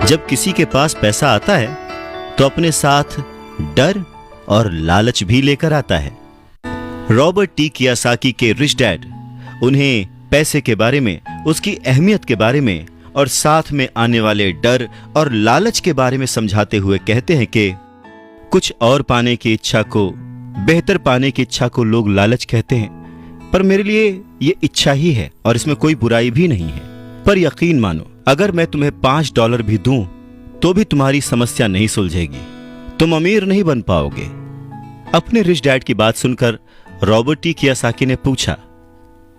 जब किसी के पास पैसा आता है तो अपने साथ डर और लालच भी लेकर आता है। रॉबर्ट टी कियोसाकी के रिच डैड उन्हें पैसे के बारे में, उसकी अहमियत के बारे में और साथ में आने वाले डर और लालच के बारे में समझाते हुए कहते हैं कि कुछ और पाने की इच्छा को, बेहतर पाने की इच्छा को लोग लालच कहते हैं, पर मेरे लिए ये इच्छा ही है और इसमें कोई बुराई भी नहीं है। पर यकीन मानो, अगर मैं तुम्हें $5 भी दूं तो भी तुम्हारी समस्या नहीं सुलझेगी, तुम अमीर नहीं बन पाओगे। अपने रिच डैड की बात सुनकर रॉबर्ट टी कियोसाकी ने पूछा,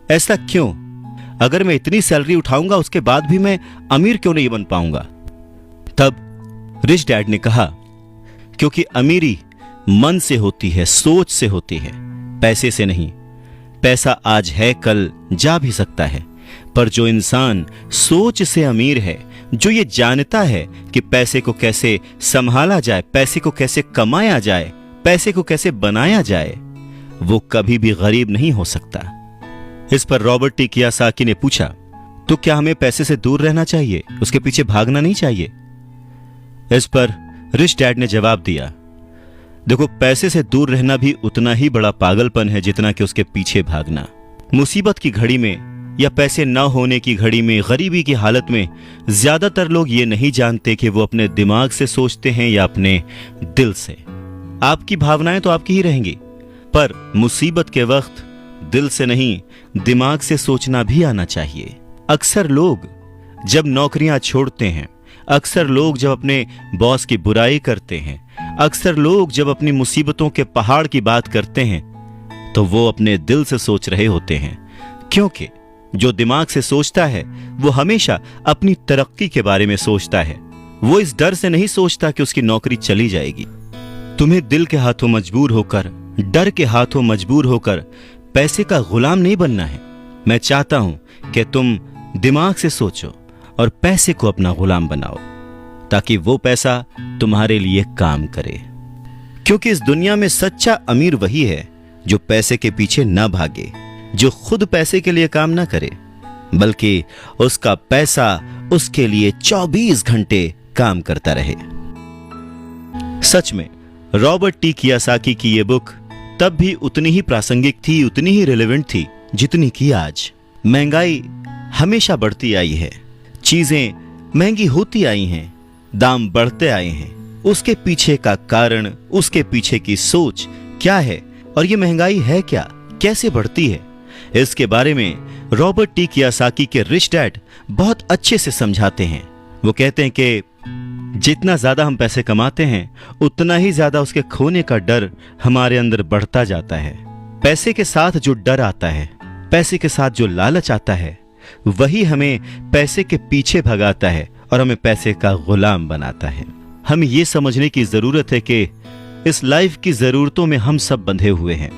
ऐसा क्यों? अगर मैं इतनी सैलरी उठाऊंगा उसके बाद भी मैं अमीर क्यों नहीं बन पाऊंगा? तब रिच डैड ने कहा, क्योंकि अमीरी मन से होती है, सोच से होती है, पैसे से नहीं। पैसा आज है, कल जा भी सकता है, पर जो इंसान सोच से अमीर है, जो ये जानता है कि पैसे को कैसे संभाला जाए, पैसे को कैसे कमाया जाए, पैसे को कैसे बनाया जाए, वो कभी भी गरीब नहीं हो सकता। इस पर रॉबर्ट टी कियोसाकी ने पूछा, तो क्या हमें पैसे से दूर रहना चाहिए, उसके पीछे भागना नहीं चाहिए? इस पर रिच डैड ने जवाब दिया, देखो, पैसे से दूर रहना भी उतना ही बड़ा पागलपन है जितना कि उसके पीछे भागना। मुसीबत की घड़ी में या पैसे न होने की घड़ी में, गरीबी की हालत में ज्यादातर लोग ये नहीं जानते कि वो अपने दिमाग से सोचते हैं या अपने दिल से। आपकी भावनाएं तो आपकी ही रहेंगी, पर मुसीबत के वक्त दिल से नहीं, दिमाग से सोचना भी आना चाहिए। अक्सर लोग जब नौकरियां छोड़ते हैं, अक्सर लोग जब अपने बॉस की बुराई करते हैं, अक्सर लोग जब अपनी मुसीबतों के पहाड़ की बात करते हैं, तो वो अपने दिल से सोच रहे होते हैं, क्योंकि जो दिमाग से सोचता है वो हमेशा अपनी तरक्की के बारे में सोचता है। वो इस डर से नहीं सोचता कि उसकी नौकरी चली जाएगी। तुम्हें दिल के हाथों मजबूर होकर, डर के हाथों मजबूर होकर पैसे का गुलाम नहीं बनना है। मैं चाहता हूं कि तुम दिमाग से सोचो और पैसे को अपना गुलाम बनाओ, ताकि वो पैसा तुम्हारे लिए काम करे। क्योंकि इस दुनिया में सच्चा अमीर वही है जो पैसे के पीछे ना भागे, जो खुद पैसे के लिए काम ना करे, बल्कि उसका पैसा उसके लिए 24 घंटे काम करता रहे। सच में रॉबर्ट टी कियोसाकी की ये बुक तब भी उतनी ही प्रासंगिक थी, उतनी ही रिलेवेंट थी जितनी कि आज। महंगाई हमेशा बढ़ती आई है, चीजें महंगी होती आई हैं, दाम बढ़ते आए हैं। उसके पीछे का कारण, उसके पीछे की सोच क्या है और ये महंगाई है क्या, कैसे बढ़ती है, इसके बारे में रॉबर्ट टी कियोसाकी के रिच डैड बहुत अच्छे से समझाते हैं। वो कहते हैं कि जितना ज्यादा हम पैसे कमाते हैं उतना ही ज्यादा उसके खोने का डर हमारे अंदर बढ़ता जाता है। पैसे के साथ जो डर आता है, पैसे के साथ जो लालच आता है, वही हमें पैसे के पीछे भगाता है और हमें पैसे का गुलाम बनाता है। हमें ये समझने की जरूरत है कि इस लाइफ की जरूरतों में हम सब बंधे हुए हैं।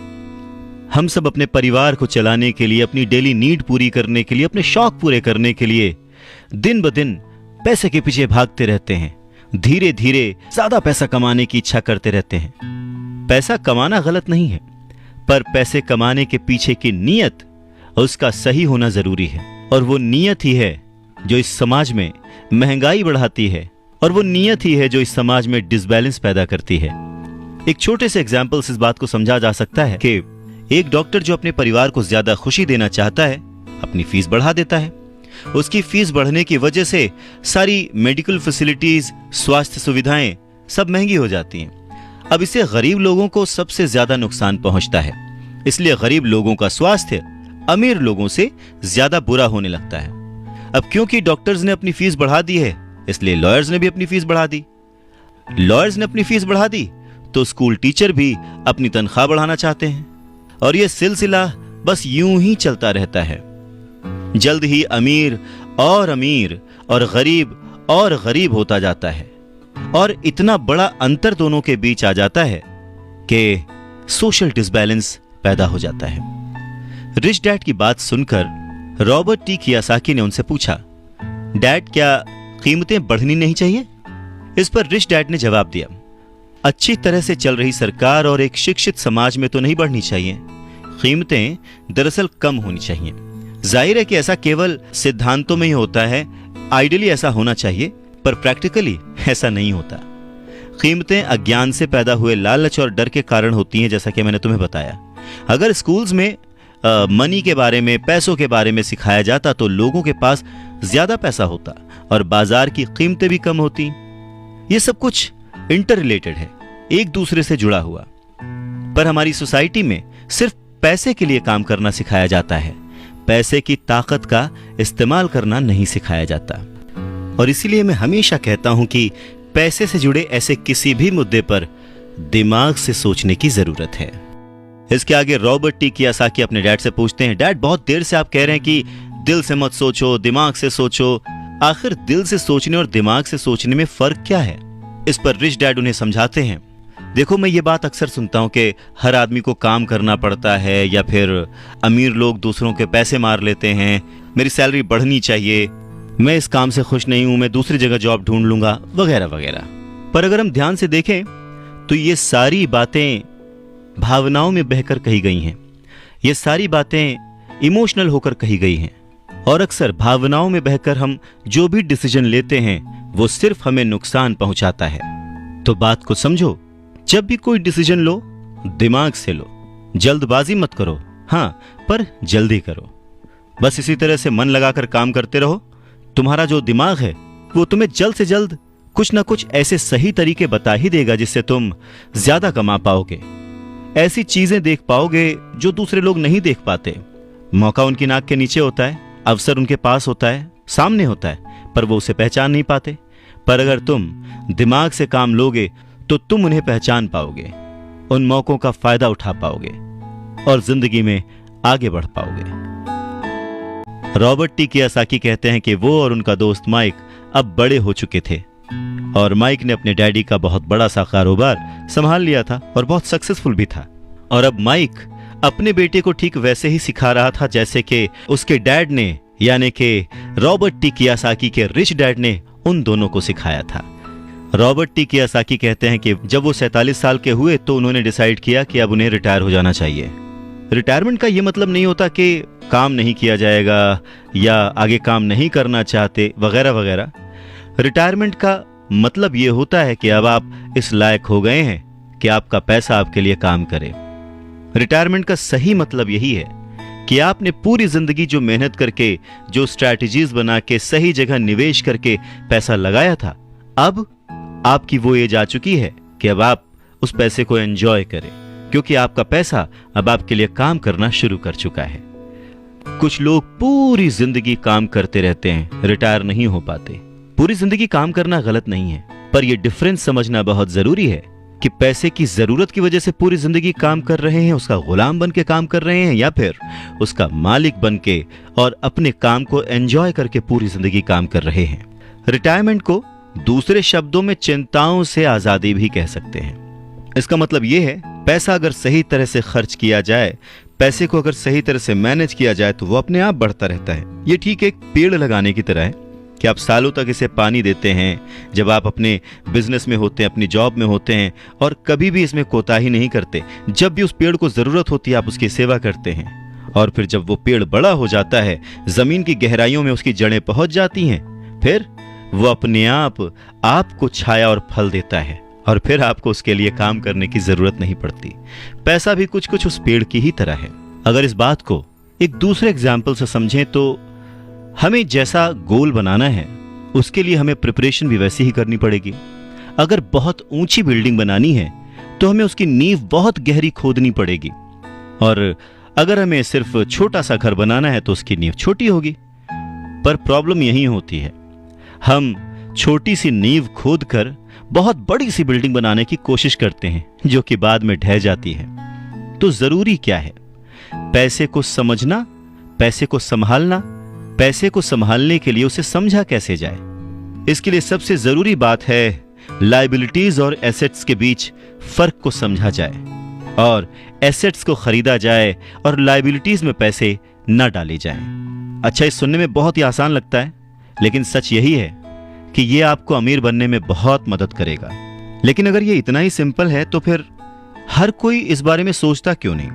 हम सब अपने परिवार को चलाने के लिए, अपनी डेली नीड पूरी करने के लिए, अपने शौक पूरे करने के लिए दिन ब दिन पैसे के पीछे भागते रहते हैं। धीरे धीरे ज्यादा पैसा कमाने की इच्छा करते रहते हैं। पैसा कमाना गलत नहीं है, पर पैसे कमाने के पीछे की नीयत, उसका सही होना जरूरी है। और वो नीयत ही है जो इस समाज में महंगाई बढ़ाती है, और वो नीयत ही है जो इस समाज में डिसबैलेंस पैदा करती है। एक छोटे से एग्जाम्पल से इस बात को समझा जा सकता है कि एक डॉक्टर जो अपने परिवार को ज्यादा खुशी देना चाहता है, अपनी फीस बढ़ा देता है। उसकी फीस बढ़ने की वजह से सारी मेडिकल फैसिलिटीज, स्वास्थ्य सुविधाएं सब महंगी हो जाती हैं। अब इससे गरीब लोगों को सबसे ज्यादा नुकसान पहुंचता है। इसलिए गरीब लोगों का स्वास्थ्य अमीर लोगों से ज्यादा बुरा होने लगता है। अब क्योंकि डॉक्टर्स ने अपनी फीस बढ़ा दी है, इसलिए लॉयर्स ने भी अपनी फीस बढ़ा दी। लॉयर्स ने अपनी फीस बढ़ा दी तो स्कूल टीचर भी अपनी तनख्वाह बढ़ाना चाहते हैं, और यह सिलसिला बस यूं ही चलता रहता है। जल्द ही अमीर और गरीब होता जाता है, और इतना बड़ा अंतर दोनों के बीच आ जाता है कि सोशल डिसबैलेंस पैदा हो जाता है। रिच डैड की बात सुनकर रॉबर्ट टी कियोसाकी ने उनसे पूछा, डैड, क्या कीमतें बढ़नी नहीं चाहिए? इस पर रिच डैड ने जवाब दिया, अच्छी तरह से चल रही सरकार और एक शिक्षित समाज में तो नहीं बढ़नी चाहिए। कीमतें दरअसल कम होनी चाहिए। जाहिर है कि ऐसा केवल सिद्धांतों में ही होता है। आइडियली ऐसा होना चाहिए पर प्रैक्टिकली ऐसा नहीं होता। कीमतें अज्ञान से पैदा हुए लालच और डर के कारण होती हैं, जैसा कि मैंने तुम्हें बताया। अगर स्कूल्स में मनी के बारे में, पैसों के बारे में सिखाया जाता तो लोगों के पास ज्यादा पैसा होता और बाजार की कीमतें भी कम होती। ये सब कुछ इंटर रिलेटेड है, एक दूसरे से जुड़ा हुआ। पर हमारी सोसाइटी में सिर्फ पैसे के लिए काम करना सिखाया जाता है, पैसे की ताकत का इस्तेमाल करना नहीं सिखाया जाता। और इसीलिए मैं हमेशा कहता हूं कि पैसे से जुड़े ऐसे किसी भी मुद्दे पर दिमाग से सोचने की जरूरत है। इसके आगे रॉबर्ट टी कियोसाकी अपने डैड से पूछते हैं, डैड बहुत देर से आप कह रहे हैं कि दिल से मत सोचो, दिमाग से सोचो। आखिर दिल से सोचने और दिमाग से सोचने में फर्क क्या है? इस पर रिच डैड उन्हें समझाते हैं, देखो मैं ये बात अक्सर सुनता हूं कि हर आदमी को काम करना पड़ता है, या फिर अमीर लोग दूसरों के पैसे मार लेते हैं, मेरी सैलरी बढ़नी चाहिए, मैं इस काम से खुश नहीं हूं, मैं दूसरी जगह जॉब ढूंढ लूंगा, वगैरह वगैरह। पर अगर हम ध्यान से देखें तो ये सारी बातें भावनाओं में बहकर कही गई हैं, ये सारी बातें इमोशनल होकर कही गई हैं। और अक्सर भावनाओं में बहकर हम जो भी डिसीजन लेते हैं वो सिर्फ हमें नुकसान पहुंचाता है। तो बात को समझो, जब भी कोई डिसीजन लो दिमाग से लो, जल्दबाजी मत करो, हाँ पर जल्दी करो। बस इसी तरह से मन लगाकर काम करते रहो, तुम्हारा जो दिमाग है वो तुम्हें जल्द से जल्द कुछ ना कुछ ऐसे सही तरीके बता ही देगा जिससे तुम ज्यादा कमा पाओगे, ऐसी चीजें देख पाओगे जो दूसरे लोग नहीं देख पाते। मौका उनकी नाक के नीचे होता है, अवसर उनके पास होता है, सामने होता है, पर वो उसे पहचान नहीं पाते। पर अगर तुम दिमाग से काम लोगे तो तुम उन्हें पहचान पाओगे, उन मौकों का फायदा उठा पाओगे और जिंदगी में आगे बढ़ पाओगे। रॉबर्ट टी कियोसाकी कहते हैं कि वो और उनका दोस्त माइक अब बड़े हो चुके थे और माइक ने अपने डैडी का बहुत बड़ा सा कारोबार संभाल लिया था और बहुत सक्सेसफुल भी था। और अब माइक अपने बेटे को ठीक वैसे ही सिखा रहा था जैसे कि उसके डैड ने, यानी कि रॉबर्ट टी कियोसाकी के रिच डैड ने उन दोनों को सिखाया था। रॉबर्ट टी कियोसाकी कहते हैं कि जब वो 47 साल के हुए तो उन्होंने डिसाइड किया कि अब उन्हें रिटायर हो जाना चाहिए। रिटायरमेंट का ये मतलब नहीं होता कि काम नहीं किया जाएगा या आगे काम नहीं करना चाहते वगैरह वगैरह। रिटायरमेंट का मतलब ये होता है कि अब आप इस लायक हो गए हैं कि आपका पैसा आपके लिए काम करे। रिटायरमेंट का सही मतलब यही है कि आपने पूरी जिंदगी जो मेहनत करके, जो स्ट्रैटेजीज बना के, सही जगह निवेश करके पैसा लगाया था, अब आपकी वो एज आ चुकी है कि अब आप उस पैसे को एंजॉय करें, क्योंकि आपका पैसा अब आपके लिए काम करना शुरू कर चुका है। कुछ लोग पूरी जिंदगी काम करते रहते हैं, रिटायर नहीं हो पाते। पूरी जिंदगी काम करना गलत नहीं है, पर यह डिफरेंस समझना बहुत जरूरी है कि पैसे की जरूरत की वजह से पूरी जिंदगी काम कर रहे हैं, उसका गुलाम बन के काम कर रहे हैं, या फिर उसका मालिक बन के और अपने काम को एंजॉय करके पूरी जिंदगी काम कर रहे हैं। रिटायरमेंट को दूसरे शब्दों में चिंताओं से आजादी भी कह सकते हैं। इसका मतलब यह है, पैसा अगर सही तरह से खर्च किया जाए, पैसे को अगर सही तरह से मैनेज किया जाए तो वो अपने आप बढ़ता रहता है। ये ठीक एक पेड़ लगाने की तरह है कि आप सालों तक इसे पानी देते हैं। जब आप अपने बिजनेस में होते हैं, अपनी जॉब में होते हैं और कभी भी इसमें कोताही नहीं करते, जब भी उस पेड़ को जरूरत होती है आप उसकी सेवा करते हैं। और फिर जब वो पेड़ बड़ा हो जाता है, जमीन की गहराइयों में उसकी जड़ें पहुंच जाती हैं, फिर वो अपने आप आपको छाया और फल देता है और फिर आपको उसके लिए काम करने की जरूरत नहीं पड़ती। पैसा भी कुछ कुछ उस पेड़ की ही तरह है। अगर इस बात को एक दूसरे एग्जाम्पल से समझें तो हमें जैसा गोल बनाना है उसके लिए हमें प्रिपरेशन भी वैसी ही करनी पड़ेगी। अगर बहुत ऊंची बिल्डिंग बनानी है तो हमें उसकी नींव बहुत गहरी खोदनी पड़ेगी, और अगर हमें सिर्फ छोटा सा घर बनाना है तो उसकी नींव छोटी होगी। पर प्रॉब्लम यही होती है, हम छोटी सी नींव खोदकर बहुत बड़ी सी बिल्डिंग बनाने की कोशिश करते हैं जो कि बाद में ढह जाती है। तो जरूरी क्या है? पैसे को समझना, पैसे को संभालना, पैसे को संभालने के लिए उसे समझा कैसे जाए। इसके लिए सबसे जरूरी बात है लायबिलिटीज और एसेट्स के बीच फर्क को समझा जाए और एसेट्स को खरीदा जाए और लायबिलिटीज में पैसे न डाले जाएं। अच्छा, इस सुनने में बहुत ही आसान लगता है, लेकिन सच यही है कि यह आपको अमीर बनने में बहुत मदद करेगा। लेकिन अगर यह इतना ही सिंपल है तो फिर हर कोई इस बारे में सोचता क्यों नहीं?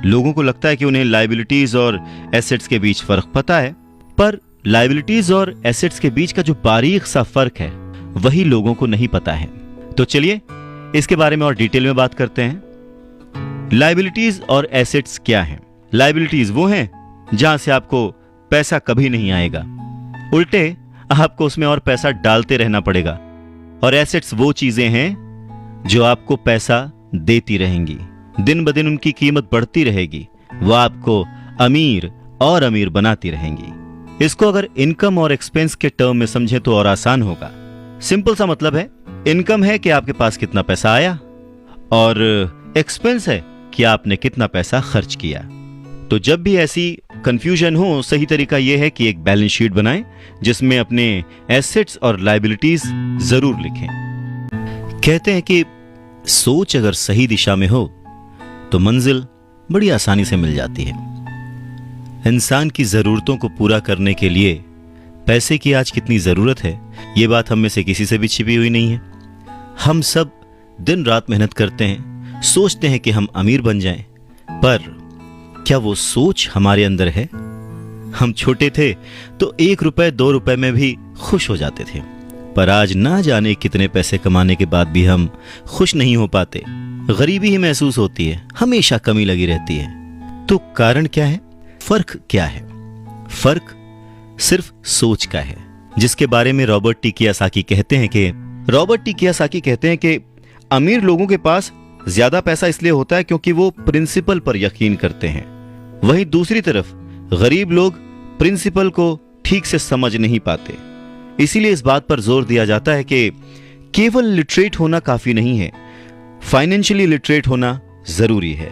लोगों को लगता है कि उन्हें लायबिलिटीज और एसेट्स के बीच फर्क पता है, पर लायबिलिटीज और एसेट्स के बीच का जो बारीक सा फर्क है वही लोगों को नहीं पता है। तो चलिए इसके बारे में और डिटेल में बात करते हैं। लायबिलिटीज और एसेट्स क्या हैं? लायबिलिटीज वो हैं जहां से आपको पैसा कभी नहीं आएगा, उल्टे आपको उसमें और पैसा डालते रहना पड़ेगा। और एसेट्स वो चीजें हैं जो आपको पैसा देती रहेंगी, दिन ब दिन उनकी कीमत बढ़ती रहेगी, वो आपको अमीर और अमीर बनाती रहेंगी। इसको अगर इनकम और एक्सपेंस के टर्म में समझे तो और आसान होगा। सिंपल सा मतलब है, इनकम है कि आपके पास कितना पैसा आया और एक्सपेंस है कि आपने कितना पैसा खर्च किया। तो जब भी ऐसी कंफ्यूजन हो, सही तरीका यह है कि एक बैलेंस शीट बनाएं जिसमें अपने एसेट्स और लायबिलिटीज जरूर लिखें। कहते हैं कि सोच अगर सही दिशा में हो तो मंजिल बड़ी आसानी से मिल जाती है। इंसान की जरूरतों को पूरा करने के लिए पैसे की आज कितनी जरूरत है, ये बात हम में से किसी से भी छिपी हुई नहीं है। हम सब दिन रात मेहनत करते हैं, सोचते हैं कि हम अमीर बन जाएं, पर क्या वो सोच हमारे अंदर है? हम छोटे थे तो 1 रुपए 2 रुपए में भी खुश हो जाते थे, पर आज ना जाने कितने पैसे कमाने के बाद भी हम खुश नहीं हो पाते। गरीबी ही महसूस होती है, हमेशा कमी लगी रहती है। तो कारण क्या है? फर्क क्या है? फर्क सिर्फ सोच का है, जिसके बारे में रॉबर्ट टी कियासाकी कहते हैं कि अमीर लोगों के पास ज्यादा पैसा इसलिए होता है क्योंकि वो प्रिंसिपल पर यकीन करते हैं, वहीं दूसरी तरफ गरीब लोग प्रिंसिपल को ठीक से समझ नहीं पाते। इसीलिए इस बात पर जोर दिया जाता है कि केवल लिटरेट होना काफी नहीं है, फाइनेंशियली लिटरेट होना जरूरी है।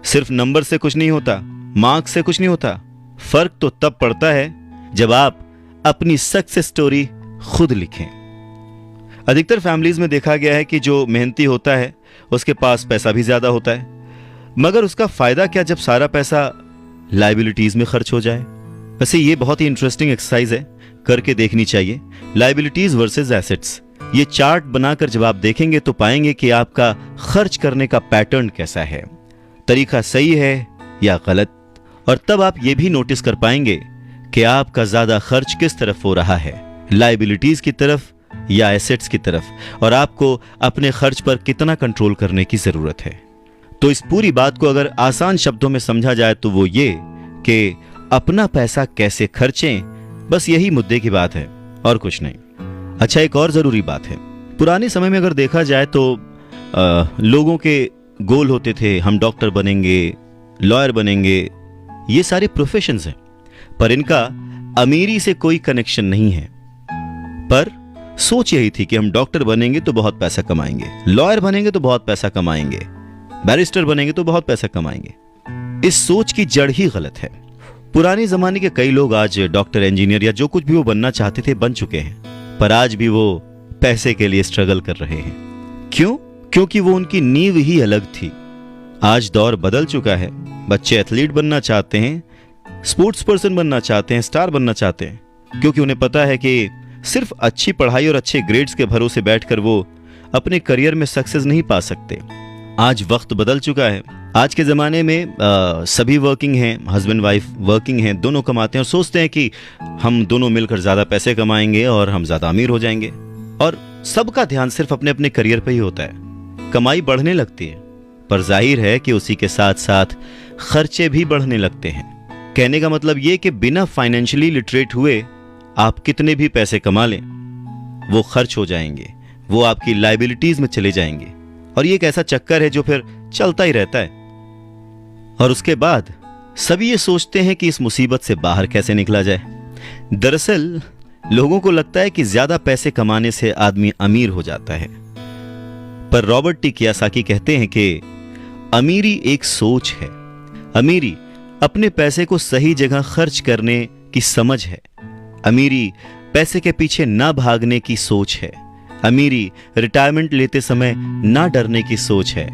सिर्फ नंबर से कुछ नहीं होता, मार्क्स से कुछ नहीं होता। फर्क तो तब पड़ता है जब आप अपनी सक्सेस स्टोरी खुद लिखें। अधिकतर फैमिलीज में देखा गया है कि जो मेहनती होता है उसके पास पैसा भी ज्यादा होता है, मगर उसका फायदा क्या जब सारा पैसा लायबिलिटीज में खर्च हो जाए? वैसे ये बहुत ही इंटरेस्टिंग एक्सरसाइज है, करके देखनी चाहिए। लायबिलिटीज वर्सेस एसेट्स, ये चार्ट बनाकर जब आप देखेंगे तो पाएंगे कि आपका खर्च करने का पैटर्न कैसा है, तरीका सही है या गलत। और तब आप ये भी नोटिस कर पाएंगे कि आपका ज्यादा खर्च किस तरफ हो रहा है, लायबिलिटीज की तरफ या एसेट्स की तरफ, और आपको अपने खर्च पर कितना कंट्रोल करने की जरूरत है। तो इस पूरी बात को अगर आसान शब्दों में समझा जाए तो वो ये कि अपना पैसा कैसे खर्चें, बस यही मुद्दे की बात है और कुछ नहीं। अच्छा, एक और जरूरी बात है, पुराने समय में अगर देखा जाए तो लोगों के गोल होते थे, हम डॉक्टर बनेंगे, लॉयर बनेंगे, ये सारे प्रोफेशंस हैं, पर इनका अमीरी से कोई कनेक्शन नहीं है। पर सोच यही थी कि हम डॉक्टर बनेंगे तो बहुत पैसा कमाएंगे, लॉयर बनेंगे तो बहुत पैसा कमाएंगे, बैरिस्टर बनेंगे तो बहुत पैसा कमाएंगे। इस सोच की जड़ ही गलत है। पुराने जमाने के कई लोग आज डॉक्टर, इंजीनियर या जो कुछ भी वो बनना चाहते थे बन चुके हैं, पर आज भी वो पैसे के लिए स्ट्रगल कर रहे हैं। क्यों? क्योंकि वो उनकी नींव ही अलग थी। आज दौर बदल चुका है, बच्चे एथलीट बनना चाहते हैं, स्पोर्ट्स पर्सन बनना चाहते हैं, स्टार बनना चाहते हैं, क्योंकि उन्हें पता है कि सिर्फ अच्छी पढ़ाई और अच्छे ग्रेड्स के भरोसे बैठकर वो अपने करियर में सक्सेस नहीं पा सकते। आज वक्त बदल चुका है। आज के ज़माने में सभी वर्किंग हैं, हस्बैंड वाइफ वर्किंग हैं, दोनों कमाते हैं और सोचते हैं कि हम दोनों मिलकर ज़्यादा पैसे कमाएंगे और हम ज़्यादा अमीर हो जाएंगे। और सबका ध्यान सिर्फ अपने अपने करियर पे ही होता है। कमाई बढ़ने लगती है, पर जाहिर है कि उसी के साथ साथ खर्चे भी बढ़ने लगते हैं। कहने का मतलब ये कि बिना फाइनेंशियली लिटरेट हुए आप कितने भी पैसे कमा लें, वो खर्च हो जाएंगे, वो आपकी लायबिलिटीज में चले जाएंगे, और ये एक ऐसा चक्कर है जो फिर चलता ही रहता है। और उसके बाद सभी ये सोचते हैं कि इस मुसीबत से बाहर कैसे निकला जाए। दरअसल लोगों को लगता है कि ज्यादा पैसे कमाने से आदमी अमीर हो जाता है, पर रॉबर्ट टी कियासाकी कहते हैं कि अमीरी एक सोच है। अमीरी अपने पैसे को सही जगह खर्च करने की समझ है। अमीरी पैसे के पीछे ना भागने की सोच है। अमीरी रिटायरमेंट लेते समय ना डरने की सोच है।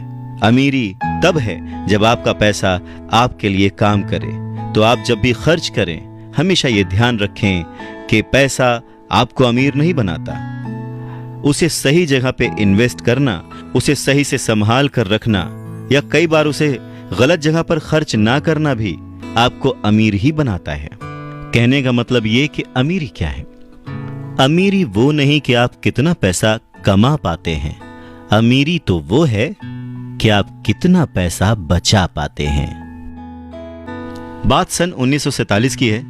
अमीरी तब है जब आपका पैसा आपके लिए काम करे। तो आप जब भी खर्च करें हमेशा ये ध्यान रखें कि पैसा आपको अमीर नहीं बनाता। उसे सही जगह पे इन्वेस्ट करना, उसे सही से संभाल कर रखना या कई बार उसे गलत जगह पर खर्च ना करना भी आपको अमीर ही बनाता है। कहने का मतलब ये कि अमीरी क्या है? अमीरी वो नहीं कि आप कितना पैसा कमा पाते हैं, अमीरी तो वो है कि आप कितना पैसा बचा पाते हैं। बात सन 1947 की है।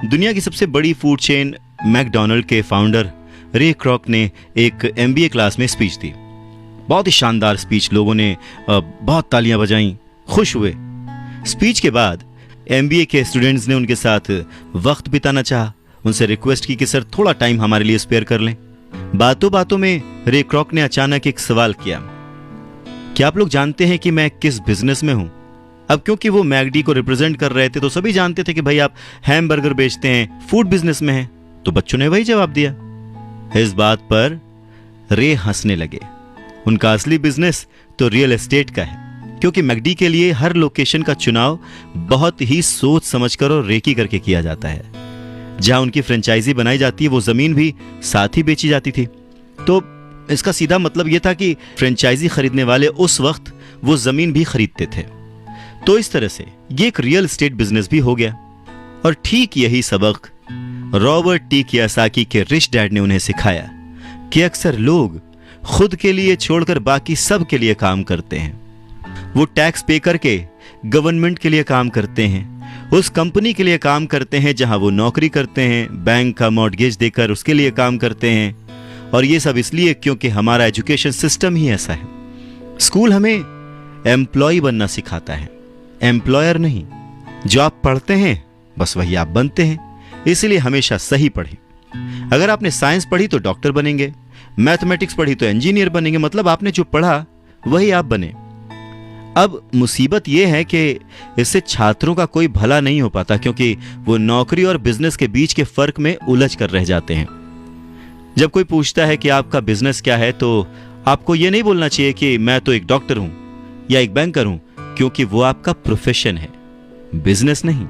दुनिया की सबसे बड़ी फूड चेन मैकडॉनल्ड के फाउंडर रे क्रॉक ने एक MBA क्लास में स्पीच दी। बहुत ही शानदार स्पीच, लोगों ने बहुत तालियां बजाईं, खुश हुए। स्पीच के बाद MBA के स्टूडेंट्स ने उनके साथ वक्त बिताना चाहा, उनसे रिक्वेस्ट की कि सर थोड़ा टाइम हमारे लिए स्पेयर कर लें। बातों बातों में रे क्रॉक ने अचानक एक सवाल किया, क्या आप लोग जानते हैं कि मैं किस बिजनेस में हूं? अब क्योंकि वो मैकडी को रिप्रेजेंट कर रहे थे तो सभी जानते थे कि भाई आप हैमबर्गर बेचते हैं, फूड बिजनेस में हैं। तो बच्चों ने वही जवाब दिया। इस बात पर रे हंसने लगे। उनका असली बिजनेस तो रियल एस्टेट का है, क्योंकि मैकडी के लिए हर लोकेशन का चुनाव बहुत ही सोच समझकर और रेकी करके किया जाता है। जहां उनकी फ्रेंचाइजी बनाई जाती है वो जमीन भी साथ ही बेची जाती थी। तो इसका सीधा मतलब यह था कि फ्रेंचाइजी खरीदने वाले उस वक्त वो जमीन भी खरीदते थे। तो इस तरह से ये एक रियल एस्टेट बिजनेस भी हो गया। और ठीक यही सबक रॉबर्ट टी कियोसाकी के रिच डैड ने उन्हें सिखाया कि अक्सर लोग खुद के लिए छोड़कर बाकी सब के लिए काम करते हैं। वो टैक्स पे करके गवर्नमेंट के लिए काम करते हैं, उस कंपनी के लिए काम करते हैं जहां वो नौकरी करते हैं, बैंक का मॉर्गेज देकर उसके लिए काम करते हैं। और ये सब इसलिए क्योंकि हमारा एजुकेशन सिस्टम ही ऐसा है। स्कूल हमें एम्प्लॉय बनना सिखाता है, एम्प्लॉयर नहीं। जो आप पढ़ते हैं बस वही आप बनते हैं, इसलिए हमेशा सही पढ़ें। अगर आपने साइंस पढ़ी तो डॉक्टर बनेंगे, मैथमेटिक्स पढ़ी तो इंजीनियर बनेंगे, मतलब आपने जो पढ़ा वही आप बने। अब मुसीबत यह है कि इससे छात्रों का कोई भला नहीं हो पाता, क्योंकि वो नौकरी और बिजनेस के बीच के फर्क में उलझ कर रह जाते हैं। जब कोई पूछता है कि आपका बिजनेस क्या है, तो आपको यह नहीं बोलना चाहिए कि मैं तो एक डॉक्टर हूं या एक बैंकर हूं, क्योंकि वो आपका प्रोफेशन है, बिजनेस नहीं।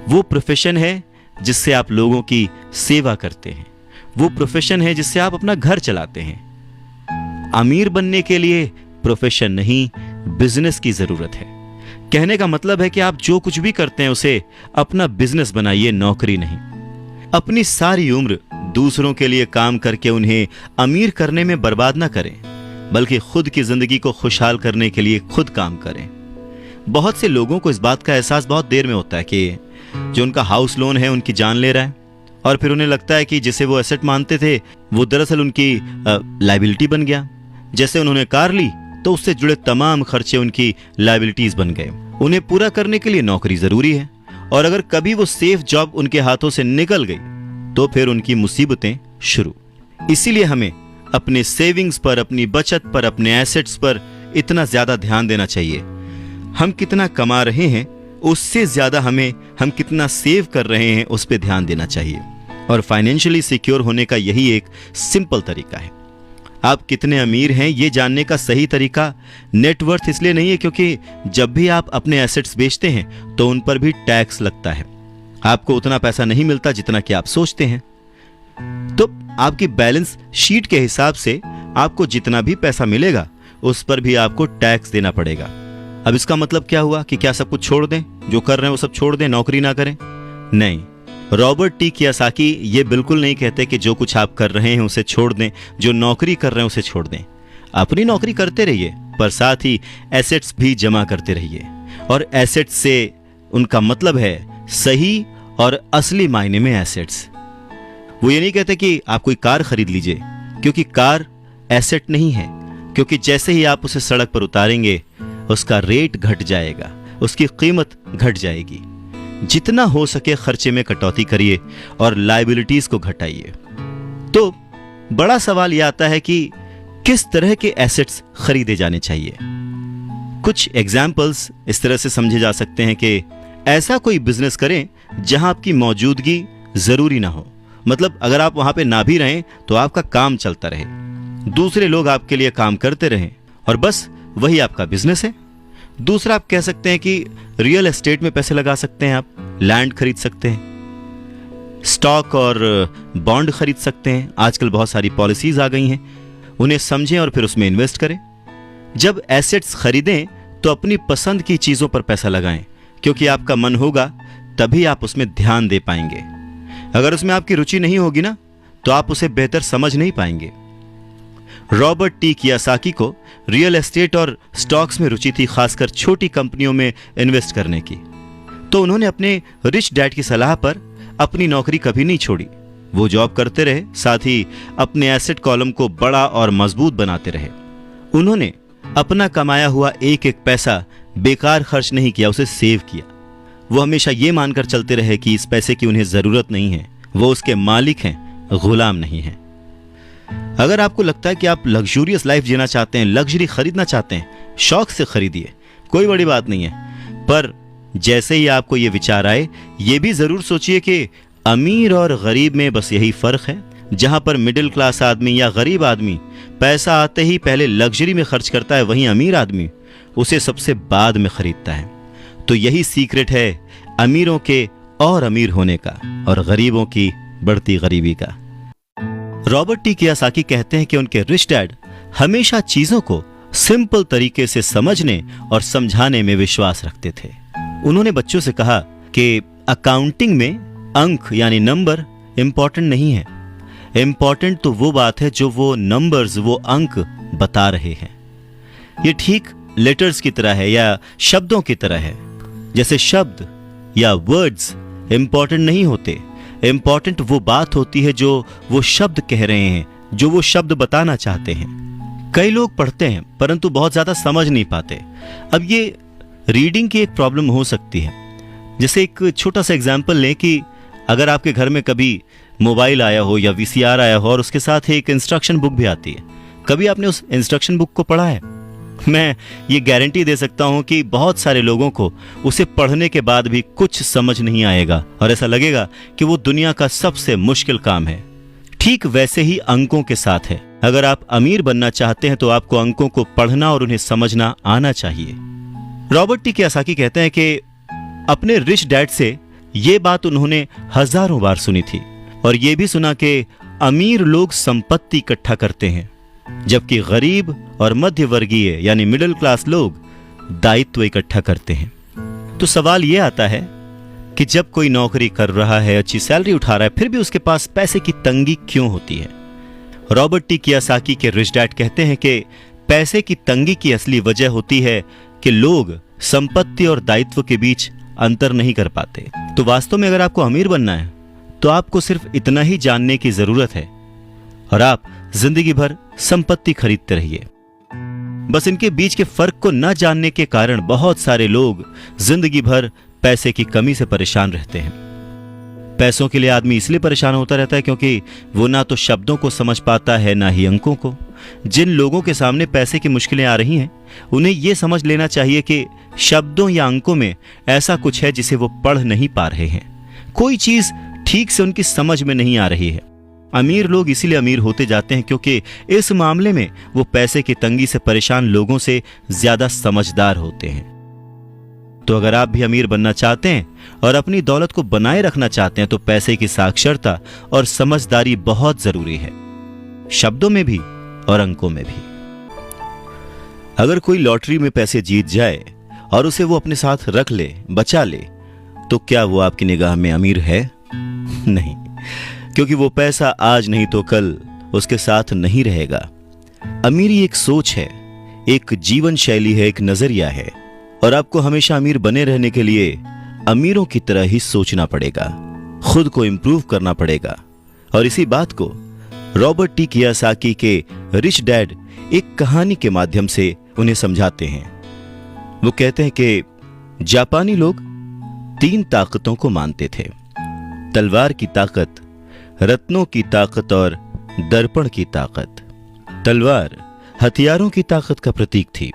वो प्रोफेशन है जिससे आप लोगों की सेवा करते हैं, वो प्रोफेशन है जिससे आप अपना घर चलाते हैं। अमीर बनने के लिए प्रोफेशन नहीं, बिजनेस की जरूरत है। कहने का मतलब है कि आप जो कुछ भी करते हैं उसे अपना बिजनेस बनाइए, नौकरी नहीं। अपनी सारी उम्र दूसरों के लिए काम करके उन्हें अमीर करने में बर्बाद ना करें, बल्कि खुद की जिंदगी को खुशहाल करने के लिए खुद काम करें। बहुत से लोगों को इस बात का एहसास बहुत देर में होता है कि जो उनका हाउस लोन है उनकी जान ले रहा है, और फिर उन्हें लगता है कि जिसे वो एसेट मानते थे वो दरअसल उनकी लायबिलिटी बन गया। जैसे उन्होंने कार ली तो उससे जुड़े तमाम खर्चे उनकी लायबिलिटीज बन गए। उन्हें पूरा करने के लिए नौकरी जरूरी है, और अगर कभी वो सेफ जॉब उनके हाथों से निकल गई तो फिर उनकी मुसीबतें शुरू। इसीलिए हमें अपने सेविंग्स पर, अपनी बचत पर, अपने एसेट्स पर इतना ज्यादा ध्यान देना चाहिए। हम कितना कमा रहे हैं उससे ज्यादा हम कितना सेव कर रहे हैं उस पर ध्यान देना चाहिए। और फाइनेंशियली सिक्योर होने का यही एक सिंपल तरीका है। आप कितने अमीर हैं ये जानने का सही तरीका नेटवर्थ इसलिए नहीं है क्योंकि जब भी आप अपने एसेट्स बेचते हैं तो उन पर भी टैक्स लगता है। आपको उतना पैसा नहीं मिलता जितना कि आप सोचते हैं। तो आपकी बैलेंस शीट के हिसाब से आपको जितना भी पैसा मिलेगा उस पर भी आपको टैक्स देना पड़ेगा। अब इसका मतलब क्या हुआ कि क्या सब कुछ छोड़ दें, जो कर रहे हैं वो सब छोड़ दें, नौकरी ना करें? नहीं, रॉबर्ट टी कियोसाकी ये बिल्कुल नहीं कहते कि जो कुछ आप कर रहे हैं उसे छोड़ दें, जो नौकरी कर रहे हैं उसे छोड़ दें। अपनी नौकरी करते रहिए, पर साथ ही एसेट्स भी जमा करते रहिए। और एसेट्स से उनका मतलब है सही और असली मायने में एसेट्स। वो ये नहीं कहते कि आप कोई कार खरीद लीजिए, क्योंकि कार एसेट नहीं है, क्योंकि जैसे ही आप उसे सड़क पर उतारेंगे उसका रेट घट जाएगा, उसकी कीमत घट जाएगी। जितना हो सके खर्चे में कटौती करिए और लायबिलिटीज को घटाइए। तो बड़ा सवाल यह आता है कि किस तरह के एसेट्स खरीदे जाने चाहिए। कुछ एग्जाम्पल्स इस तरह से समझे जा सकते हैं कि ऐसा कोई बिजनेस करें जहां आपकी मौजूदगी जरूरी ना हो। मतलब अगर आप वहां पे ना भी रहें तो आपका काम चलता रहे, दूसरे लोग आपके लिए काम करते रहें, और बस वही आपका बिजनेस है। दूसरा, आप कह सकते हैं कि रियल एस्टेट में पैसे लगा सकते हैं, आप लैंड खरीद सकते हैं, स्टॉक और बॉन्ड खरीद सकते हैं। आजकल बहुत सारी पॉलिसीज आ गई हैं, उन्हें समझें और फिर उसमें इन्वेस्ट करें। जब एसेट्स खरीदें तो अपनी पसंद की चीजों पर पैसा लगाएं, क्योंकि आपका मन होगा तभी आप उसमें ध्यान दे पाएंगे। अगर उसमें आपकी रुचि नहीं होगी ना, तो आप उसे बेहतर समझ नहीं पाएंगे। रॉबर्ट टी कियासाकी को रियल एस्टेट और स्टॉक्स में रुचि थी, खासकर छोटी कंपनियों में इन्वेस्ट करने की। तो उन्होंने अपने रिच डैड की सलाह पर अपनी नौकरी कभी नहीं छोड़ी। वो जॉब करते रहे, साथ ही अपने एसेट कॉलम को बड़ा और मजबूत बनाते रहे। उन्होंने अपना कमाया हुआ एक एक पैसा बेकार खर्च नहीं किया, उसे सेव किया। वो हमेशा ये मानकर चलते रहे कि इस पैसे की उन्हें जरूरत नहीं है, वो उसके मालिक हैं, गुलाम नहीं हैं। अगर आपको लगता है कि आप लग्जूरियस लाइफ जीना चाहते हैं, लग्जरी खरीदना चाहते हैं, शौक से खरीदिए, कोई बड़ी बात नहीं है। पर जैसे ही आपको ये विचार आए, ये भी जरूर सोचिए कि अमीर और गरीब में बस यही फर्क है। जहां पर मिडिल क्लास आदमी या गरीब आदमी पैसा आते ही पहले लग्जरी में खर्च करता है, वहीं अमीर आदमी उसे सबसे बाद में खरीदता है। तो यही सीक्रेट है अमीरों के और अमीर होने का और गरीबों की बढ़ती गरीबी का। रॉबर्ट टी कियासाकी कहते हैं कि उनके रिच डैड हमेशा चीजों को सिंपल तरीके से समझने और समझाने में विश्वास रखते थे। उन्होंने बच्चों से कहा कि अकाउंटिंग में अंक यानी नंबर इंपॉर्टेंट नहीं है, इंपॉर्टेंट तो वो बात है जो वो नंबर्स, वो अंक बता रहे हैं। ये ठीक लेटर्स की तरह है या शब्दों की तरह है। जैसे शब्द या वर्ड्स इंपॉर्टेंट नहीं होते, इंपॉर्टेंट वो बात होती है जो वो शब्द कह रहे हैं, जो वो शब्द बताना चाहते हैं। कई लोग पढ़ते हैं परंतु बहुत ज्यादा समझ नहीं पाते। अब ये रीडिंग की एक प्रॉब्लम हो सकती है। जैसे एक छोटा सा एग्जाम्पल लें कि अगर आपके घर में कभी मोबाइल आया हो या वीसीआर आया हो और उसके साथ एक इंस्ट्रक्शन बुक भी आती है, कभी आपने उस इंस्ट्रक्शन बुक को पढ़ा है? मैं ये गारंटी दे सकता हूं कि बहुत सारे लोगों को उसे पढ़ने के बाद भी कुछ समझ नहीं आएगा और ऐसा लगेगा कि वो दुनिया का सबसे मुश्किल काम है। ठीक वैसे ही अंकों के साथ है। अगर आप अमीर बनना चाहते हैं तो आपको अंकों को पढ़ना और उन्हें समझना आना चाहिए। रॉबर्ट टी कियासाकी कहते हैं कि अपने रिच डैड से ये बात उन्होंने हजारों बार सुनी थी और ये भी सुना कि अमीर लोग संपत्ति इकट्ठा करते हैं, जबकि गरीब और मध्य वर्गीय यानी मिडिल क्लास लोग दायित्व इकट्ठा करते हैं। तो सवाल यह आता है कि जब कोई नौकरी कर रहा है, अच्छी सैलरी उठा रहा है, फिर भी उसके पास पैसे की तंगी क्यों होती है? रॉबर्ट टी कियासाकी के रिच डैड कहते हैं कि पैसे की तंगी की असली वजह होती है कि लोग संपत्ति और दायित्व के बीच अंतर नहीं कर पाते। तो वास्तव में अगर आपको अमीर बनना है तो आपको सिर्फ इतना ही जानने की जरूरत है और आप जिंदगी भर संपत्ति खरीदते रहिए। बस इनके बीच के फर्क को न जानने के कारण बहुत सारे लोग जिंदगी भर पैसे की कमी से परेशान रहते हैं। पैसों के लिए आदमी इसलिए परेशान होता रहता है क्योंकि वो ना तो शब्दों को समझ पाता है ना ही अंकों को। जिन लोगों के सामने पैसे की मुश्किलें आ रही हैं, उन्हें यह समझ लेना चाहिए कि शब्दों या अंकों में ऐसा कुछ है जिसे वो पढ़ नहीं पा रहे हैं। कोई चीज ठीक से उनकी समझ में नहीं आ रही है। अमीर लोग इसीलिए अमीर होते जाते हैं क्योंकि इस मामले में वो पैसे की तंगी से परेशान लोगों से ज्यादा समझदार होते हैं। तो अगर आप भी अमीर बनना चाहते हैं और अपनी दौलत को बनाए रखना चाहते हैं तो पैसे की साक्षरता और समझदारी बहुत जरूरी है, शब्दों में भी और अंकों में भी। अगर कोई लॉटरी में पैसे जीत जाए और उसे वो अपने साथ रख ले, बचा ले, तो क्या वो आपकी निगाह में अमीर है? नहीं, क्योंकि वो पैसा आज नहीं तो कल उसके साथ नहीं रहेगा। अमीरी एक सोच है, एक जीवन शैली है, एक नजरिया है और आपको हमेशा अमीर बने रहने के लिए अमीरों की तरह ही सोचना पड़ेगा, खुद को इंप्रूव करना पड़ेगा। और इसी बात को रॉबर्ट टी कियासाकी के रिच डैड एक कहानी के माध्यम से उन्हें समझाते हैं। वो कहते हैं कि जापानी लोग 3 ताकतों को मानते थे: तलवार की ताकत, रत्नों की ताकत और दर्पण की ताकत। तलवार हथियारों की ताकत का प्रतीक थी।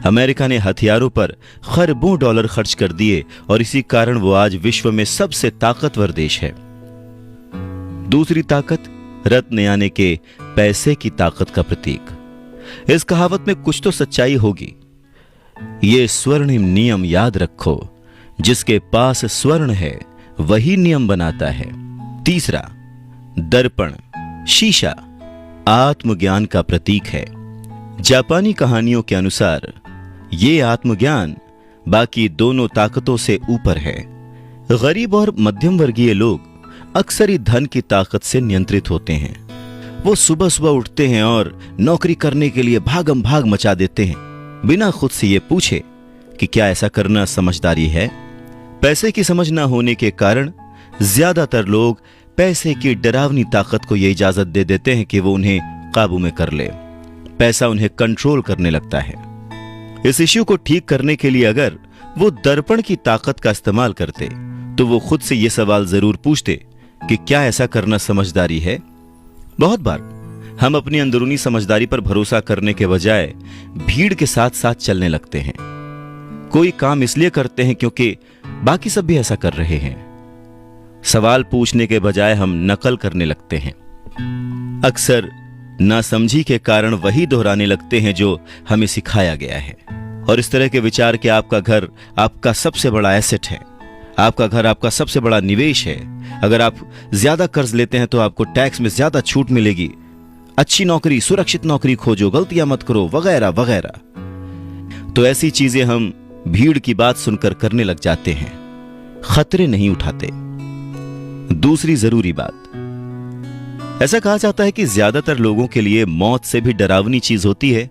अमेरिका ने हथियारों पर खरबों डॉलर खर्च कर दिए और इसी कारण वो आज विश्व में सबसे ताकतवर देश है। दूसरी ताकत रत्न यानी के पैसे की ताकत का प्रतीक। इस कहावत में कुछ तो सच्चाई होगी। ये स्वर्णिम नियम याद रखो, जिसके पास स्वर्ण है वही नियम बनाता है। तीसरा दर्पण, शीशा, आत्मज्ञान का प्रतीक है। जापानी कहानियों के अनुसार ये आत्मज्ञान बाकी दोनों ताकतों से ऊपर है। गरीब और मध्यम वर्गीय लोग अक्सर ही धन की ताकत से नियंत्रित होते हैं। वो सुबह सुबह उठते हैं और नौकरी करने के लिए भागम भाग मचा देते हैं, बिना खुद से ये पूछे कि क्या ऐसा करना समझदारी है। पैसे की समझ ना होने के कारण ज्यादातर लोग पैसे की डरावनी ताकत को ये इजाजत दे देते हैं कि वो उन्हें काबू में कर ले। पैसा उन्हें कंट्रोल करने लगता है। इस इश्यू को ठीक करने के लिए अगर वो दर्पण की ताकत का इस्तेमाल करते तो वो खुद से ये सवाल जरूर पूछते कि क्या ऐसा करना समझदारी है। बहुत बार हम अपनी अंदरूनी समझदारी पर भरोसा करने के बजाय भीड़ के साथ साथ चलने लगते हैं। कोई काम इसलिए करते हैं क्योंकि बाकी सब भी ऐसा कर रहे हैं। सवाल पूछने के बजाय हम नकल करने लगते हैं। अक्सर नासमझी के कारण वही दोहराने लगते हैं जो हमें सिखाया गया है। और इस तरह के विचार कि आपका घर आपका सबसे बड़ा एसेट है, आपका घर आपका सबसे बड़ा निवेश है, अगर आप ज्यादा कर्ज लेते हैं तो आपको टैक्स में ज्यादा छूट मिलेगी, अच्छी नौकरी, सुरक्षित नौकरी खोजो, गलतियां मत करो, वगैरह वगैरह। तो ऐसी चीजें हम भीड़ की बात सुनकर करने लग जाते हैं, खतरे नहीं उठाते। दूसरी जरूरी बात, ऐसा कहा जाता है कि ज्यादातर लोगों के लिए मौत से भी डरावनी चीज होती है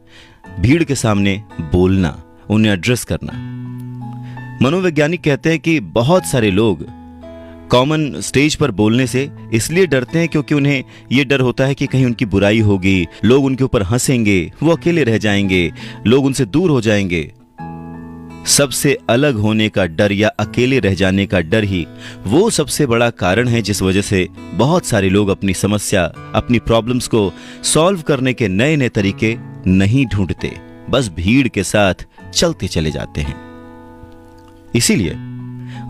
भीड़ के सामने बोलना, उन्हें एड्रेस करना। मनोवैज्ञानिक कहते हैं कि बहुत सारे लोग कॉमन स्टेज पर बोलने से इसलिए डरते हैं क्योंकि उन्हें यह डर होता है कि कहीं उनकी बुराई होगी, लोग उनके ऊपर हंसेंगे, वो अकेले रह जाएंगे, लोग उनसे दूर हो जाएंगे। सबसे अलग होने का डर या अकेले रह जाने का डर ही वो सबसे बड़ा कारण है जिस वजह से बहुत सारे लोग अपनी समस्या, अपनी प्रॉब्लम्स को सॉल्व करने के नए नए तरीके नहीं ढूंढते, बस भीड़ के साथ चलते चले जाते हैं। इसीलिए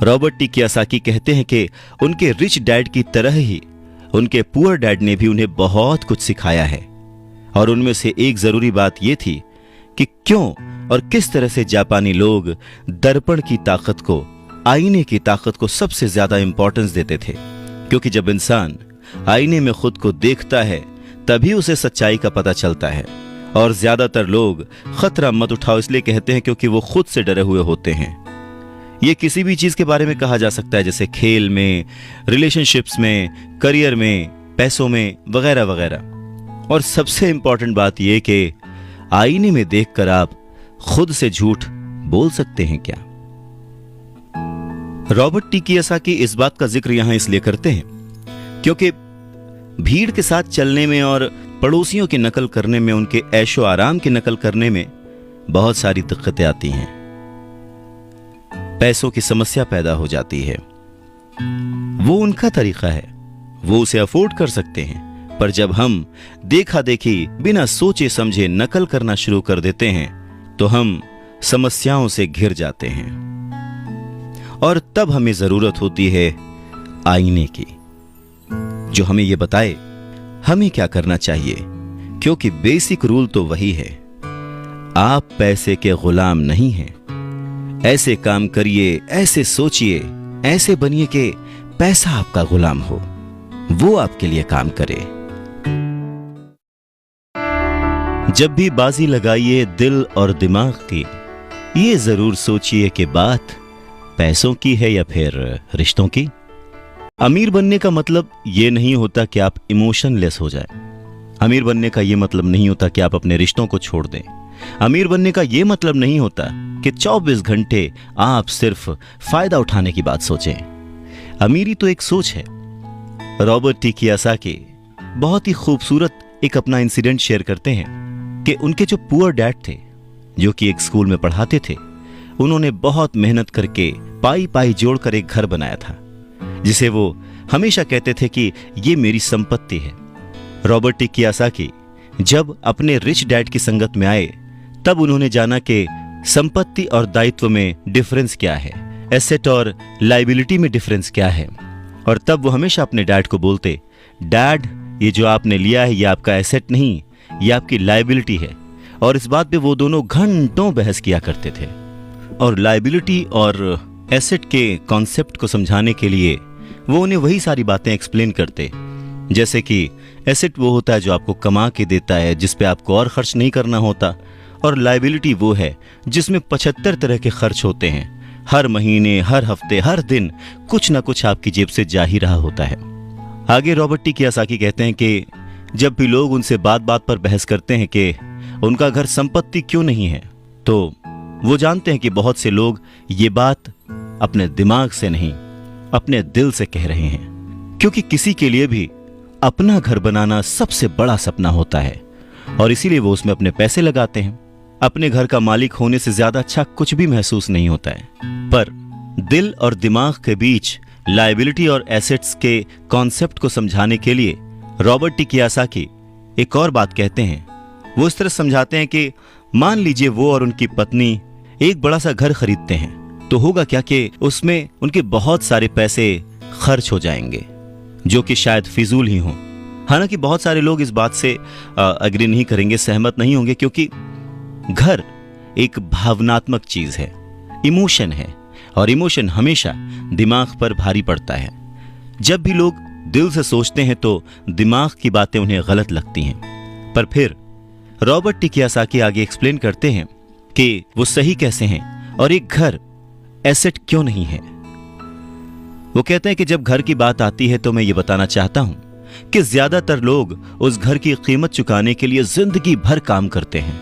रॉबर्ट टी कियोसाकी कहते हैं कि उनके रिच डैड की तरह ही उनके पुअर डैड ने भी उन्हें बहुत कुछ सिखाया है। और उनमें से एक जरूरी बात यह थी कि क्यों और किस तरह से जापानी लोग दर्पण की ताकत को, आईने की ताकत को सबसे ज्यादा इंपॉर्टेंस देते थे। क्योंकि जब इंसान आईने में खुद को देखता है तभी उसे सच्चाई का पता चलता है। और ज्यादातर लोग खतरा मत उठाओ इसलिए कहते हैं क्योंकि वो खुद से डरे हुए होते हैं। ये किसी भी चीज के बारे में कहा जा सकता है, जैसे खेल में, रिलेशनशिप्स में, करियर में, पैसों में, वगैरह वगैरह। और सबसे इंपॉर्टेंट बात यह कि आईने में देखकर आप खुद से झूठ बोल सकते हैं क्या? रॉबर्ट टी कियोसाकी इस बात का जिक्र यहां इसलिए करते हैं क्योंकि भीड़ के साथ चलने में और पड़ोसियों की नकल करने में, उनके ऐशो आराम की नकल करने में बहुत सारी दिक्कतें आती हैं। पैसों की समस्या पैदा हो जाती है। वो उनका तरीका है, वो उसे अफोर्ड कर सकते हैं, पर जब हम देखा देखी बिना सोचे समझे नकल करना शुरू कर देते हैं तो हम समस्याओं से घिर जाते हैं। और तब हमें जरूरत होती है आईने की, जो हमें यह बताए हमें क्या करना चाहिए। क्योंकि बेसिक रूल तो वही है, आप पैसे के गुलाम नहीं हैं। ऐसे काम करिए, ऐसे सोचिए, ऐसे बनिए कि पैसा आपका गुलाम हो, वो आपके लिए काम करे। जब भी बाजी लगाइए दिल और दिमाग की, ये जरूर सोचिए कि बात पैसों की है या फिर रिश्तों की। अमीर बनने का मतलब यह नहीं होता कि आप इमोशनलेस हो जाए। अमीर बनने का यह मतलब नहीं होता कि आप अपने रिश्तों को छोड़ दें। अमीर बनने का यह मतलब नहीं होता कि 24 घंटे आप सिर्फ फायदा उठाने की बात सोचें। अमीरी तो एक सोच है। रॉबर्ट टी कियोसाकी बहुत ही खूबसूरत एक अपना इंसिडेंट शेयर करते हैं कि उनके जो पुअर डैड थे, जो कि एक स्कूल में पढ़ाते थे, उन्होंने बहुत मेहनत करके पाई पाई जोड़कर एक घर बनाया था जिसे वो हमेशा कहते थे कि ये मेरी संपत्ति है। रॉबर्ट टी कियोसाकी जब अपने रिच डैड की संगत में आए तब उन्होंने जाना कि संपत्ति और दायित्व में डिफरेंस क्या है, एसेट और लायबिलिटी में डिफरेंस क्या है। और तब वो हमेशा अपने डैड को बोलते, डैड ये जो आपने लिया है ये आपका एसेट नहीं, ये आपकी लायबिलिटी है। और इस बात पे वो दोनों घंटों बहस किया करते थे। और लायबिलिटी और एसेट के कॉन्सेप्ट को समझाने के लिए वो उन्हें वही सारी बातें एक्सप्लेन करते, जैसे कि एसेट वो होता है जो आपको कमा के देता है, जिस पे आपको और खर्च नहीं करना होता, और लायबिलिटी वो है जिसमें 75 तरह के खर्च होते हैं, हर महीने, हर हफ्ते, हर दिन कुछ ना कुछ आपकी जेब से जा ही रहा होता है। आगे रॉबर्ट टी कियोसाकी कहते हैं कि जब भी लोग उनसे बात बात पर बहस करते हैं कि उनका घर संपत्ति क्यों नहीं है, तो वो जानते हैं कि बहुत से लोग ये बात अपने दिमाग से नहीं, अपने दिल से कह रहे हैं, क्योंकि किसी के लिए भी अपना घर बनाना सबसे बड़ा सपना होता है और इसीलिए वो उसमें अपने पैसे लगाते हैं। अपने घर का मालिक होने से ज्यादा अच्छा कुछ भी महसूस नहीं होता है। पर दिल और दिमाग के बीच लायबिलिटी और एसेट्स के कॉन्सेप्ट को समझाने के लिए रॉबर्ट टी कियोसाकी एक और बात कहते हैं। वो इस तरह समझाते हैं कि मान लीजिए वो और उनकी पत्नी एक बड़ा सा घर खरीदते हैं, तो होगा क्या कि उसमें उनके बहुत सारे पैसे खर्च हो जाएंगे जो कि शायद फिजूल ही हों। हालांकि बहुत सारे लोग इस बात से अग्री नहीं करेंगे, सहमत नहीं होंगे, क्योंकि घर एक भावनात्मक चीज है, इमोशन है, और इमोशन हमेशा दिमाग पर भारी पड़ता है। जब भी लोग दिल से सोचते हैं तो दिमाग की बातें उन्हें गलत लगती हैं। पर फिर रॉबर्ट टी कियोसाकी आगे एक्सप्लेन करते हैं कि वो सही कैसे हैं और एक घर एसेट क्यों नहीं है। वो कहते हैं कि जब घर की बात आती है तो मैं ये बताना चाहता हूं कि ज्यादातर लोग उस घर की कीमत चुकाने के लिए जिंदगी भर काम करते हैं।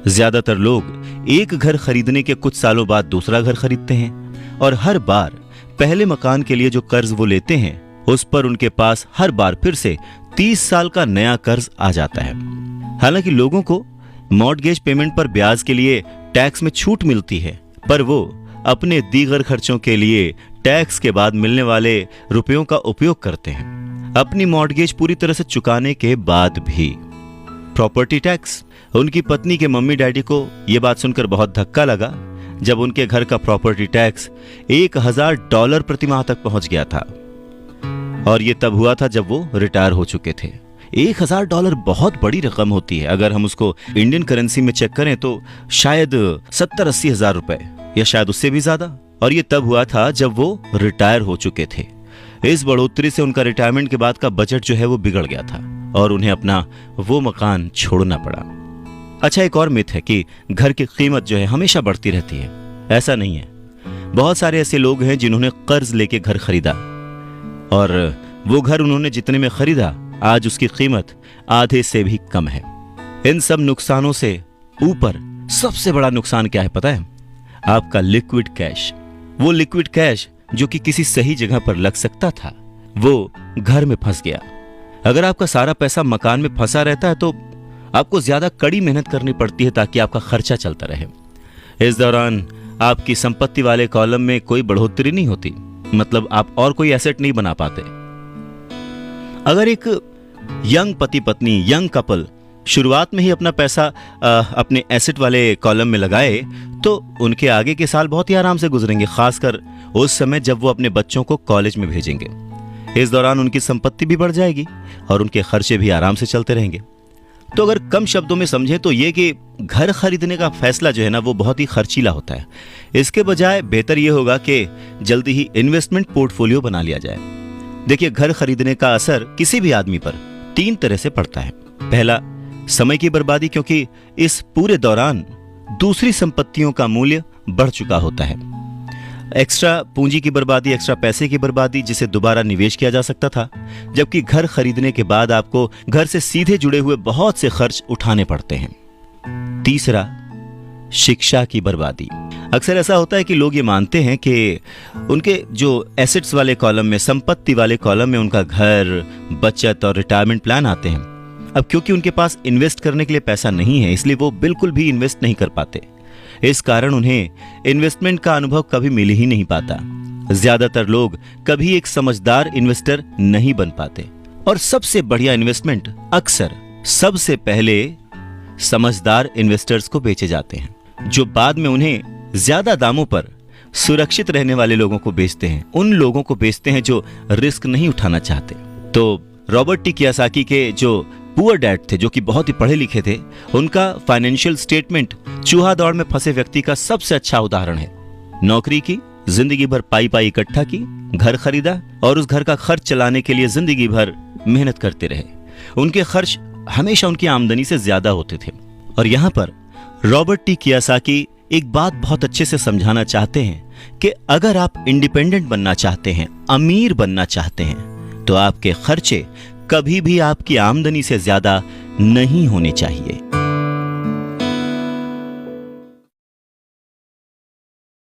ज्यादातर लोग एक घर खरीदने के कुछ सालों बाद दूसरा घर खरीदते हैं और हर बार पहले मकान के लिए जो कर्ज वो लेते हैं उस पर उनके पास हर बार फिर से 30 साल का नया कर्ज आ जाता है। हालांकि लोगों को मॉर्टगेज पेमेंट पर ब्याज के लिए टैक्स में छूट मिलती है, पर वो अपने दीगर खर्चों के लिए टैक्स के बाद मिलने वाले रुपयों का उपयोग करते हैं। अपनी मॉर्टगेज पूरी तरह से चुकाने के बाद भी प्रॉपर्टी टैक्स। उनकी पत्नी के मम्मी डैडी को यह बात सुनकर बहुत धक्का लगा जब उनके घर का प्रॉपर्टी टैक्स $1000 प्रति माह तक पहुंच गया था, और यह तब हुआ था जब वो रिटायर हो चुके थे। $1000 बहुत बड़ी रकम होती है। अगर हम उसको इंडियन करेंसी में चेक करें तो शायद 70-80 हजार रुपए, या शायद उससे भी ज्यादा। और ये तब हुआ था जब वो रिटायर हो चुके थे। इस बढ़ोतरी से उनका रिटायरमेंट के बाद का बजट जो है वो बिगड़ गया था और उन्हें अपना वो मकान छोड़ना पड़ा। अच्छा, एक और मिथ है कि घर की कीमत जो है हमेशा बढ़ती रहती है। ऐसा नहीं है। बहुत सारे ऐसे लोग हैं जिन्होंने कर्ज लेके घर खरीदा और वो घर उन्होंने जितने में खरीदा आज उसकी कीमत आधे से भी कम है। इन सब नुकसानों से ऊपर सबसे बड़ा नुकसान क्या है पता है? आपका लिक्विड कैश। वो लिक्विड कैश जो कि किसी सही जगह पर लग सकता था, वो घर में फंस गया। अगर आपका सारा पैसा मकान में फंसा रहता है तो आपको ज्यादा कड़ी मेहनत करनी पड़ती है ताकि आपका खर्चा चलता रहे। इस दौरान आपकी संपत्ति वाले कॉलम में कोई बढ़ोतरी नहीं होती, मतलब आप और कोई एसेट नहीं बना पाते। अगर एक यंग पति पत्नी, यंग कपल शुरुआत में ही अपना पैसा अपने एसेट वाले कॉलम में लगाए तो उनके आगे के साल बहुत ही आराम से गुजरेंगे, खासकर उस समय जब वो अपने बच्चों को कॉलेज में भेजेंगे। इस दौरान उनकी संपत्ति भी बढ़ जाएगी और उनके खर्चे भी आराम से चलते रहेंगे। तो अगर कम शब्दों में समझें तो ये कि घर खरीदने का फैसला जो है ना वो बहुत ही खर्चीला होता है। इसके बजाय बेहतर ये होगा कि जल्दी ही इन्वेस्टमेंट पोर्टफोलियो बना लिया जाए। देखिए, घर खरीदने का असर किसी भी आदमी पर 3 तरह से पड़ता है। पहला, समय की बर्बादी, क्योंकि इस पूरे दौरान दूसरी संपत्तियों का मूल्य बढ़ चुका होता है। एक्स्ट्रा पूंजी की बर्बादी, एक्स्ट्रा पैसे की बर्बादी जिसे दोबारा निवेश किया जा सकता था, जबकि घर खरीदने के बाद आपको घर से सीधे जुड़े हुए बहुत से खर्च उठाने पड़ते हैं। तीसरा, शिक्षा की बर्बादी। अक्सर ऐसा होता है कि लोग ये मानते हैं कि उनके जो एसेट्स वाले कॉलम में, संपत्ति वाले कॉलम में उनका घर, बचत और रिटायरमेंट प्लान आते हैं। अब क्योंकि उनके पास इन्वेस्ट करने के लिए पैसा नहीं है, इसलिए वो बिल्कुल भी इन्वेस्ट नहीं कर पाते। इस कारण उन्हें इन्वेस्टमेंट का अनुभव कभी मिल ही नहीं पाता। ज्यादातर लोग कभी एक समझदार इन्वेस्टर नहीं बन पाते और सबसे बढ़िया इन्वेस्टमेंट अक्सर सबसे पहले समझदार इन्वेस्टर्स को बेचे जाते हैं, जो बाद में उन्हें ज्यादा दामों पर सुरक्षित रहने वाले लोगों को बेचते हैं, उन लोगों को बेचते हैं जो रिस्क नहीं उठाना चाहते। तो रॉबर्ट टी कियोसाकी के जो पुअर डैड थे, जो कि बहुत ही पढ़े लिखे थे, उनका फाइनेंशियल स्टेटमेंट चूहा दौड़ में फंसे व्यक्ति का सबसे अच्छा उदाहरण है। नौकरी की, जिंदगी भर पाई पाई इकट्ठा की, घर खरीदा और उस घर का खर्च चलाने के लिए जिंदगी भर मेहनत करते रहे। उनके खर्च हमेशा उनकी आमदनी से ज्यादा होते थे। और यहाँ पर रॉबर्ट टी कियोसाकी एक बात बहुत अच्छे से समझाना चाहते हैं कि अगर आप इंडिपेंडेंट बनना चाहते हैं, अमीर बनना चाहते हैं, तो आपके खर्चे कभी भी आपकी आमदनी से ज्यादा नहीं होने चाहिए।